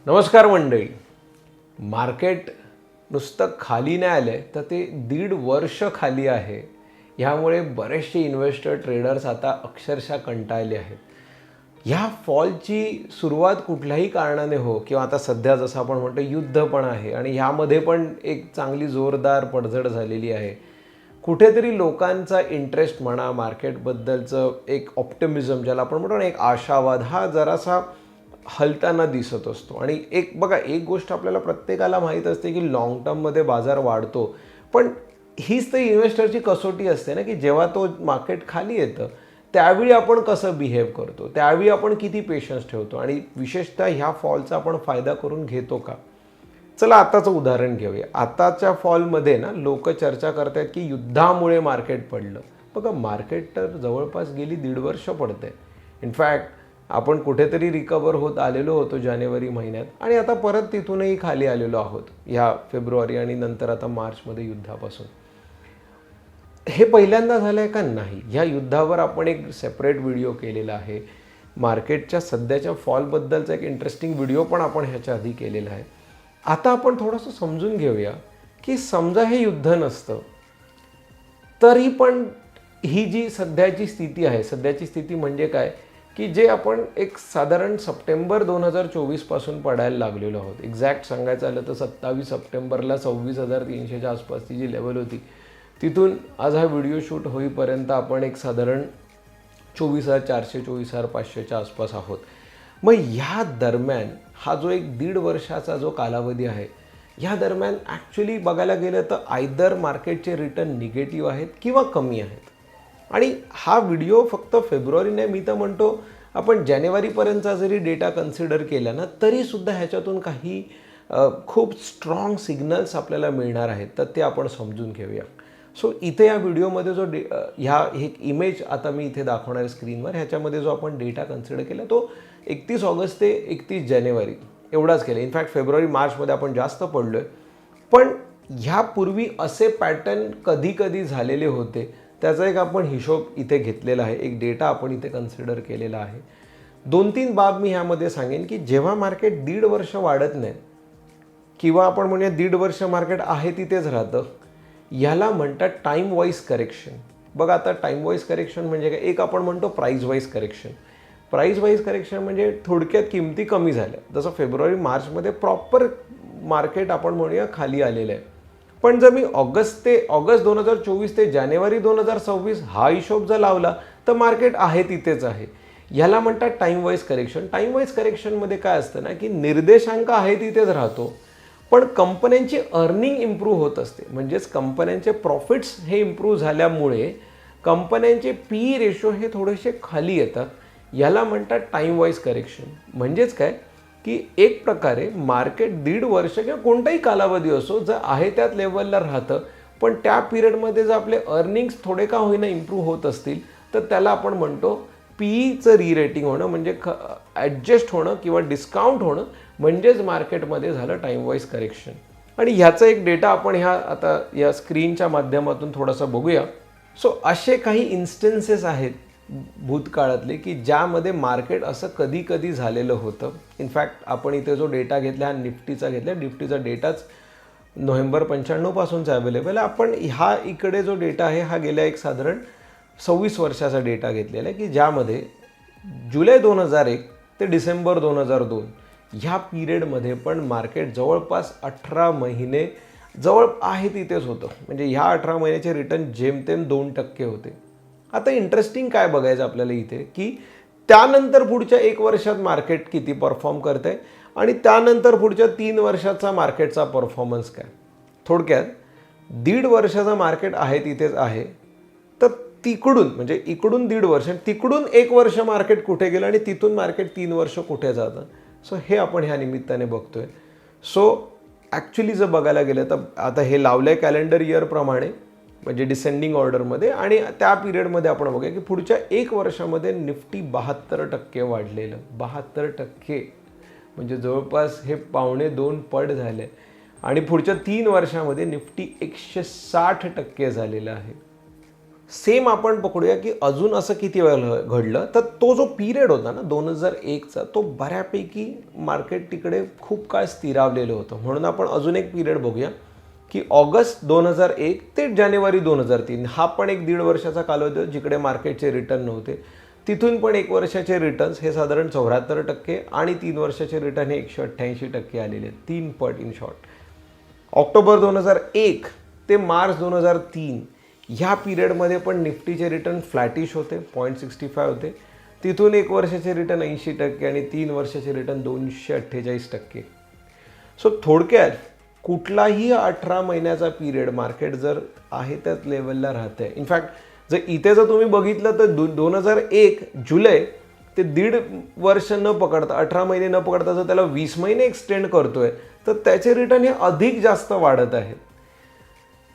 नमस्कार मंडळी. मार्केट नुसतं खाली नाही आलंय तर ते 1.5 वर्ष खाली आहे. ह्यामुळे बरेचसे इन्व्हेस्टर ट्रेडर्स आता अक्षरशः कंटाळले आहेत. ह्या फॉलची सुरुवात कुठल्याही कारणाने हो किंवा आता सध्या जसं आपण म्हणतो युद्ध पण आहे आणि ह्यामध्ये पण एक चांगली जोरदार पडझड झालेली आहे. कुठेतरी लोकांचा इंटरेस्ट म्हणा मार्केटबद्दलचं एक ऑप्टिमिझम ज्याला आपण म्हणतो ना एक आशावाद हा जरासा हलताना दिसत असतो. आणि एक बघा एक गोष्ट आपल्याला प्रत्येकाला माहीत असते की लॉंग टर्ममध्ये बाजार वाढतो, पण हीच तर इन्व्हेस्टरची कसोटी असते ना की जेव्हा तो मार्केट खाली येतं त्यावेळी आपण कसं बिहेव करतो, त्यावेळी आपण किती पेशन्स ठेवतो आणि विशेषतः ह्या फॉलचा आपण फायदा करून घेतो का. चला आताचं उदाहरण घेऊया. आताच्या फॉलमध्ये ना लोक चर्चा करतात की युद्धामुळे मार्केट पडलं. बघा मार्केट तर जवळपास गेली 1.5 वर्ष पडते. इनफॅक्ट आपण कुठेतरी रिकवर होत आलेलो होतो जानेवारी महिन्यात आणि आता परत तिथूनही खाली आलेलो आहोत ह्या फेब्रुवारी आणि नंतर आता मार्चमध्ये युद्धापासून. हे पहिल्यांदा झालं आहे का नाही, ह्या युद्धावर आपण एक सेपरेट व्हिडिओ केलेला आहे. मार्केटच्या सध्याच्या फॉलबद्दलचा एक इंटरेस्टिंग व्हिडिओ पण आपण ह्याच्या आधी केलेला आहे. आता आपण थोडंसं समजून घेऊया की समजा हे युद्ध नसतं तरी पण ही जी सध्याची स्थिती आहे, सध्याची स्थिती म्हणजे काय की जे आपण एक साधारण सप्टेंबर 2024 पासून पडायला लागलेलो आहोत. एक्झॅक्ट सांगायचं झालं तर 27 सप्टेंबरला 26,300च्या आसपासची जी लेवल होती तिथून आज हा व्हिडिओ शूट होईपर्यंत आपण एक साधारण 24,400 24,500च्या आसपास आहोत. मग ह्या दरम्यान हा जो एक 1.5 वर्षाचा जो कालावधी आहे ह्या दरम्यान ॲक्च्युली बघायला गेलं तर आयदर मार्केटचे रिटर्न निगेटिव्ह आहेत किंवा कमी आहेत. आणि हा व्हिडिओ फक्त फेब्रुवारी नाही, मी तर म्हणतो आपण जानेवारीपर्यंतचा जरी डेटा कन्सिडर केला ना तरीसुद्धा ह्याच्यातून काही खूप स्ट्रॉंग सिग्नल्स आपल्याला मिळणार आहेत. तर ते आपण समजून घेऊया. सो इथे या व्हिडिओमध्ये जो ह्या एक इमेज आता मी इथे दाखवणार आहे स्क्रीनवर, ह्याच्यामध्ये जो आपण डेटा कन्सिडर केला तो 31 ऑगस्ट ते 31 जानेवारी एवढाच केला. इनफॅक्ट फेब्रुवारी मार्चमध्ये आपण जास्त पडलो आहे, पण ह्यापूर्वी असे पॅटर्न कधी कधी झालेले होते त्याचा एक आपण हिशोब इथे घेतलेला आहे, एक डेटा आपण इथे कन्सिडर केलेला आहे. 2-3 बाब मी ह्यामध्ये सांगेन की जेव्हा मार्केट 1.5 वर्ष वाढत नाही किंवा आपण म्हणूया 1.5 वर्ष मार्केट आहे तिथेच राहतं, याला म्हणतात टाईम वाईज करेक्शन. बघा आता टाईम वाईज करेक्शन म्हणजे काय, एक आपण म्हणतो price wise correction. Price wise correction म्हणजे थोडक्यात किमती कमी झाल्या, जसं फेब्रुवारी मार्चमध्ये प्रॉपर मार्केट आपण म्हणूया खाली आलेलं आहे. पण जर मी ऑगस्ट 2024 ते जानेवारी 2026 हा हिशोब जर लावला तर मार्केट आहे तिथेच आहे. ह्याला म्हणतात time wise correction. Time wise करेक्शनमध्ये काय असतं ना की निर्देशांक आहे तिथेच राहतो, पण कंपन्यांची अर्निंग इम्प्रूव्ह होत असते. म्हणजेच कंपन्यांचे प्रॉफिट्स हे इम्प्रूव्ह झाल्यामुळे कंपन्यांचे पी रेशो हे थोडेसे खाली येतात. याला म्हणतात टाईम वाईज करेक्शन. म्हणजेच काय की एक प्रकारे मार्केट 1.5 वर्ष किंवा कोणताही कालावधी असो जर आहे त्याच लेवलला राहतं, पण त्या पिरियडमध्ये जर आपले अर्निंग्स थोडे का होईना इम्प्रूव्ह होत असतील तर त्याला आपण म्हणतो पीचं रीरेटिंग होणं, म्हणजे ॲडजस्ट होणं किंवा डिस्काउंट होणं, म्हणजेच मार्केटमध्ये झालं टाईम वाईज करेक्शन. आणि ह्याचा एक डेटा आपण ह्या आता या स्क्रीनच्या माध्यमातून थोडासा बघूया. सो असे काही इन्स्टन्सेस आहेत भूतकाळातले की ज्यामध्ये मार्केट असं कधी कधी झालेलं होतं. इनफॅक्ट आपण इथे जो डेटा घेतला हा निफ्टीचा घेतला. निफ्टीचा डेटाच नोव्हेंबर 95 पासूनचा अवेलेबल आहे. आपण ह्या इकडे जो डेटा आहे हा गेल्या एक साधारण 26 वर्षाचा डेटा घेतलेला आहे की ज्यामध्ये जुलै 2001 ते डिसेंबर 2002 ह्या पिरियडमध्ये पण मार्केट जवळपास 18 महिने जवळ आहे तिथेच होतं. म्हणजे ह्या 18 महिन्याचे रिटर्न जेमतेम 2% होते. आता इंटरेस्टिंग काय बघायचं आपल्याला इथे की त्यानंतर पुढच्या 1 वर्षात मार्केट किती परफॉर्म करते आणि त्यानंतर पुढच्या 3 वर्षाचा मार्केटचा परफॉर्मन्स काय. थोडक्यात 1.5 वर्षाचा मार्केट आहे तिथेच आहे, तर तिकडून म्हणजे इकडून 1.5 वर्ष, तिकडून 1 वर्ष मार्केट कुठे गेलं आणि तिथून मार्केट 3 वर्ष कुठे जातं. सो हे आपण ह्या निमित्ताने बघतोय. सो ॲक्च्युली जर बघायला गेलं तर आता हे लावलं आहे कॅलेंडर इयरप्रमाणे म्हणजे डिसेंडिंग ऑर्डरमध्ये, आणि त्या पिरियडमध्ये आपण बघूया की पुढच्या 1 वर्षामध्ये निफ्टी 72% वाढलेलं. 72% म्हणजे जवळपास हे 1.25 पट झाले. आणि पुढच्या 3 वर्षामध्ये निफ्टी 160% झालेलं आहे. सेम आपण पकडूया की अजून असं किती वेळा घडलं, तर तो जो पिरियड होता ना 2001चा, तो बऱ्यापैकी मार्केट तिकडे खूप काळ स्थिरावलेलं होतं. म्हणून आपण अजून एक पिरियड बघूया की ऑगस्ट 2001 ते जानेवारी 2003 हा पण एक 1.5 वर्षाचा कालावधी होता जिकडे मार्केटचे रिटर्न नव्हते. तिथून पण 1 वर्षाचे रिटर्न्स हे साधारण 74% आणि 3 वर्षाचे रिटर्न हे 188% आलेले आहेत. 3 पट इन शॉर्ट. ऑक्टोबर 2001 ते मार्च 2003 ह्या पिरियडमध्ये पण निफ्टीचे रिटर्न फ्लॅटिश होते, 0.65 होते. तिथून 1 वर्षाचे रिटर्न 80% आणि 3 वर्षाचे रिटर्न 248%. सो थोडक्यात कुठलाही 18 महिन्याचा पिरियड मार्केट जर आहे त्याच लेवलला राहतं आहे. इनफॅक्ट जर तुम्ही बघितलं तर 2001 जुलै ते 1.5 वर्ष न पकडता, 18 महिने न पकडता जर त्याला 20 महिने एक्सटेंड करतोय तर त्याचे रिटर्न हे अधिक जास्त वाढत आहेत.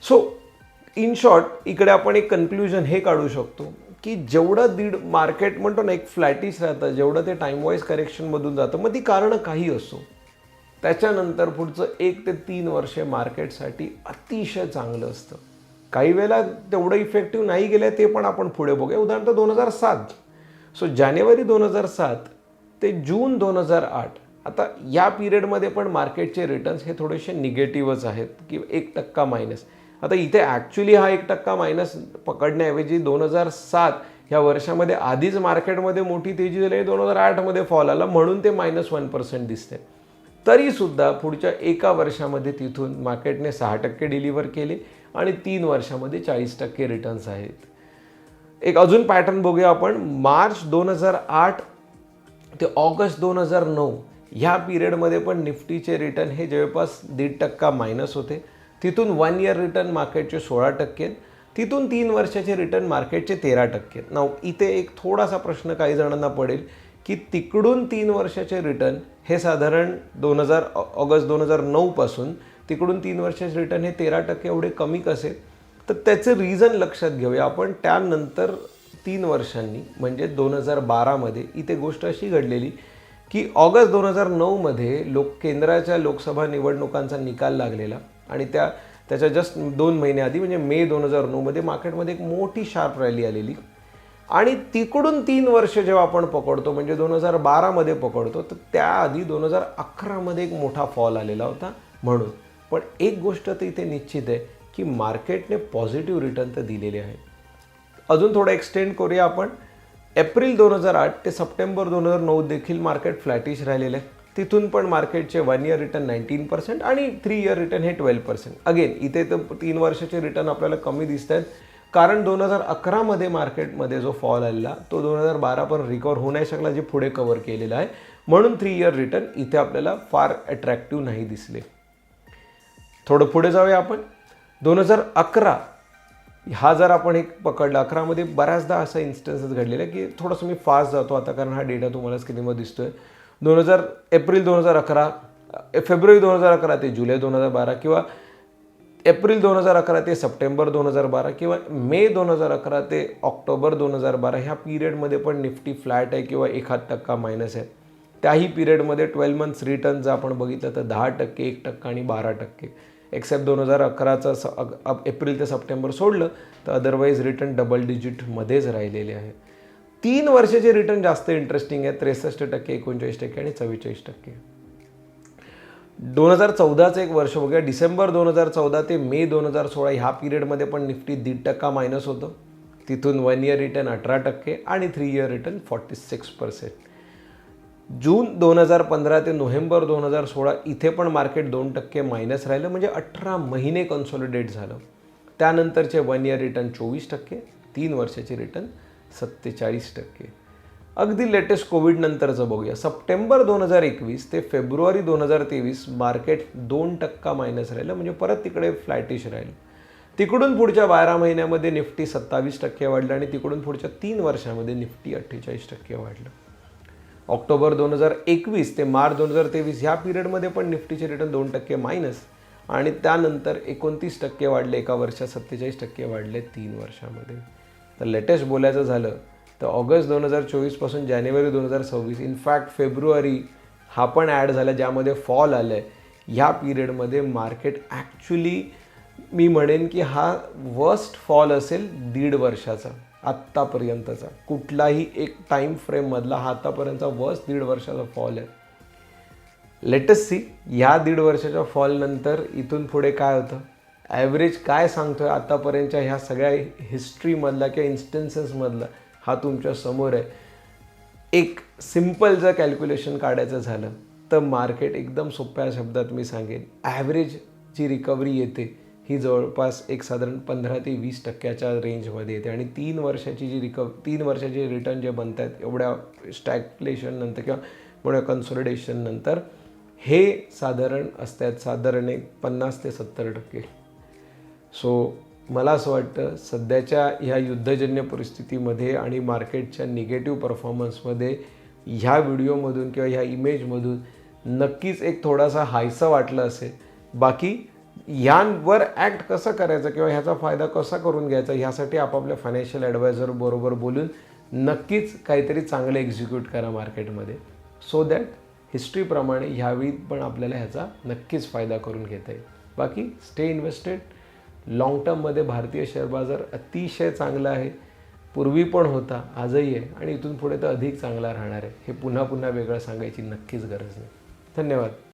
सो इन शॉर्ट इकडे आपण एक कन्क्लुजन हे काढू शकतो की जेवढं मार्केट म्हणतो ना एक फ्लॅटिश राहतं, जेवढं ते टाईम वाईज करेक्शनमधून जातं, मग ती कारणं काही असो, त्याच्यानंतर पुढचं 1 ते 3 वर्षे मार्केटसाठी अतिशय चांगलं असतं. काही वेळेला तेवढं इफेक्टिव्ह नाही गेलं ते पण आपण पुढे बघूया. उदाहरणार्थ 2007. सो जानेवारी 2007 ते जून 2008 आता या पिरियडमध्ये पण मार्केटचे रिटर्न्स हे थोडेसे निगेटिव्हच आहेत की 1% मायनस. आता इथे ॲक्च्युली हा 1% मायनस पकडण्याऐवजी 2007 ह्या वर्षामध्ये आधीच मार्केटमध्ये मोठी तेजी झाली, 2008मध्ये फॉल आला म्हणून ते -1% दिसते. तरीसुद्धा पुढच्या 1 वर्षामध्ये तिथून मार्केटने 6% डिलिव्हर केले आणि 3 वर्षामध्ये 40% रिटर्न्स आहेत. एक अजून पॅटर्न बघूया आपण. मार्च 2008 ते ऑगस्ट 2009 ह्या पिरियडमध्ये पण निफ्टीचे रिटर्न हे जवळपास 1.5% मायनस होते. तिथून 1 इयर रिटर्न मार्केटचे 16%, तिथून 3 वर्षाचे रिटर्न मार्केटचे 13%. नाव इथे एक थोडासा प्रश्न काही जणांना पडेल की तिकडून 3 वर्षाचे रिटर्न हे साधारण ऑगस्ट 2009 पासून तिकडून 3 वर्षाचे रिटर्न हे 13% एवढे कमी कसे, तर त्याचं रिझन लक्षात घेऊया आपण. त्यानंतर 3 वर्षांनी म्हणजे 2012मध्ये इथे गोष्ट अशी घडलेली की ऑगस्ट 2009मध्ये केंद्राच्या लोकसभा निवडणुकांचा निकाल लागलेला आणि त्याच्या जस्ट 2 महिने आधी म्हणजे मे 2009मध्ये मार्केटमध्ये एक मोठी शार्प रॅली आलेली आणि तिकडून 3 वर्ष जेव्हा आपण पकडतो म्हणजे 2012मध्ये पकडतो तर त्याआधी 2011मध्ये एक मोठा फॉल आलेला होता म्हणून. पण एक गोष्ट तर इथे निश्चित आहे की मार्केटने पॉझिटिव्ह रिटर्न तर दिलेले आहे. अजून थोडं एक्सटेंड करूया आपण. एप्रिल 2008 ते सप्टेंबर 2009 देखील मार्केट फ्लॅटिश राहिलेलं आहे. तिथून पण मार्केटचे 1 इयर रिटर्न 19% आणि 3 इयर रिटर्न हे 12%. अगेन इथे तर 3 वर्षाचे रिटर्न आपल्याला कमी दिसत आहेत कारण 2011मध्ये मार्केटमध्ये जो फॉल आलेला तो 2012 पण रिकवर होऊ नाही शकला जे पुढे कव्हर केलेला आहे. म्हणून 3 इयर रिटर्न इथे आपल्याला फार अट्रॅक्टिव्ह नाही दिसले. थोडं पुढे जाऊया आपण. 2011 हा जर आपण एक पकडला, 11मध्ये बऱ्याचदा असं इन्स्टन्सेस घडलेले की थोडंसं मी फास्ट जातो आता कारण हा डेटा तुम्हाला स्क्रीनमध्ये दिसतोय. एप्रिल 2011, फेब्रुवारी 2011 ते जुलै 2012 किंवा एप्रिल 2011 ते सप्टेंबर 2012 किंवा मे 2011 ते ऑक्टोबर 2012 ह्या पिरियडमध्ये पण निफ्टी फ्लॅट आहे किंवा 1% मायनस आहे. त्याही पिरियडमध्ये 12 मंथ्स रिटर्न जर आपण बघितलं तर 10%, 1% आणि 12%. एक्सेप्ट 2011चं एप्रिल ते सप्टेंबर सोडलं तर अदरवाईज रिटर्न डबल डिजिटमध्येच राहिलेले आहे. 3 वर्षाचे रिटर्न जास्त इंटरेस्टिंग आहेत, 63%, 39% आणि 44%. 2014चं एक वर्ष बघूया. डिसेंबर 2014 ते मे 2016 ह्या पिरियडमध्ये पण निफ्टी 1.5% मायनस होतं. तिथून 1 इयर रिटर्न 18% आणि 3 इयर रिटर्न 46%. जून 2015 ते नोव्हेंबर 2016 इथे पण मार्केट 2% मायनस राहिलं म्हणजे 18 महिने कन्सॉलिडेट झालं. त्यानंतरचे 1 इयर रिटर्न 24%, 3 वर्षाचे रिटर्न 47%. अगदी लेटेस्ट कोविड नंतरचं बघूया. सप्टेंबर 2021 ते फेब्रुवारी 2023 मार्केट 2% मायनस राहिलं म्हणजे परत तिकडे फ्लॅटिश राहिलं. तिकडून पुढच्या 12 महिन्यामध्ये निफ्टी 27% वाढलं आणि तिकडून पुढच्या 3 वर्षामध्ये निफ्टी 48% वाढलं. ऑक्टोबर 2021 ते मार्च 2023 ह्या पिरियडमध्ये पण निफ्टीचे रिटर्न 2% मायनस आणि त्यानंतर 29% वाढले एका वर्षात, 47% वाढले 3 वर्षामध्ये. तर लेटेस्ट बोलायचं झालं तर ऑगस्ट 2024 पासून जानेवारी 2026 इनफॅक्ट फेब्रुवारी हा पण ॲड झाला ज्यामध्ये फॉल आलं आहे. ह्या पिरियडमध्ये मार्केट ॲक्च्युली मी म्हणेन की हा वर्स्ट फॉल असेल 1.5 वर्षाचा आत्तापर्यंतचा. कुठलाही एक टाईम फ्रेममधला हा आतापर्यंतचा वर्स्ट 1.5 वर्षाचा फॉल आहे. लेटस सी या 1.5 वर्षाच्या फॉलनंतर इथून पुढे काय होतं. ॲव्हरेज काय सांगतोय आतापर्यंतच्या ह्या सगळ्या हिस्ट्रीमधला किंवा इन्स्टन्सेसमधला हा तुमच्या समोर आहे. एक सिम्पल जर कॅल्क्युलेशन काढायचं झालं तर मार्केट एकदम सोप्या शब्दात मी सांगेन ॲव्हरेज जी रिकव्हरी येते ही जवळपास एक साधारण 15 ते 20% रेंजमध्ये येते. आणि 3 वर्षाची जी 3 वर्षाचे रिटर्न जे बनत आहेत एवढ्या स्टॅग्फ्लेशन नंतर किंवा एवढ्या कन्सॉलिडेशन नंतर हे साधारण असतात साधारण एक 50 ते 70%. सो मला असं वाटतं सध्याच्या ह्या युद्धजन्य परिस्थितीमध्ये आणि मार्केटच्या निगेटिव्ह परफॉर्मन्समध्ये ह्या व्हिडिओमधून किंवा ह्या इमेजमधून नक्कीच एक थोडासा हायसा वाटलं असेल. बाकी यांवर ॲक्ट कसं करायचं किंवा ह्याचा फायदा कसा करून घ्यायचा ह्यासाठी आपापल्या फायनान्शियल ॲडवायझर बरोबर बोलून नक्कीच काहीतरी चांगलं एक्झिक्यूट करा मार्केटमध्ये. सो दॅट हिस्ट्रीप्रमाणे ह्यावेळी पण आपल्याला ह्याचा नक्कीच फायदा करून घेता येईल. बाकी स्टे इन्व्हेस्टेड. लाँग टर्ममध्ये भारतीय शेअर बाजार अतिशय चांगला आहे. पूर्वी पण होता, आजही आहे आणि इथून पुढे तर अधिक चांगला राहणार आहे. हे पुन्हा पुन्हा वेगळं सांगायची नक्कीच गरज नाही. धन्यवाद.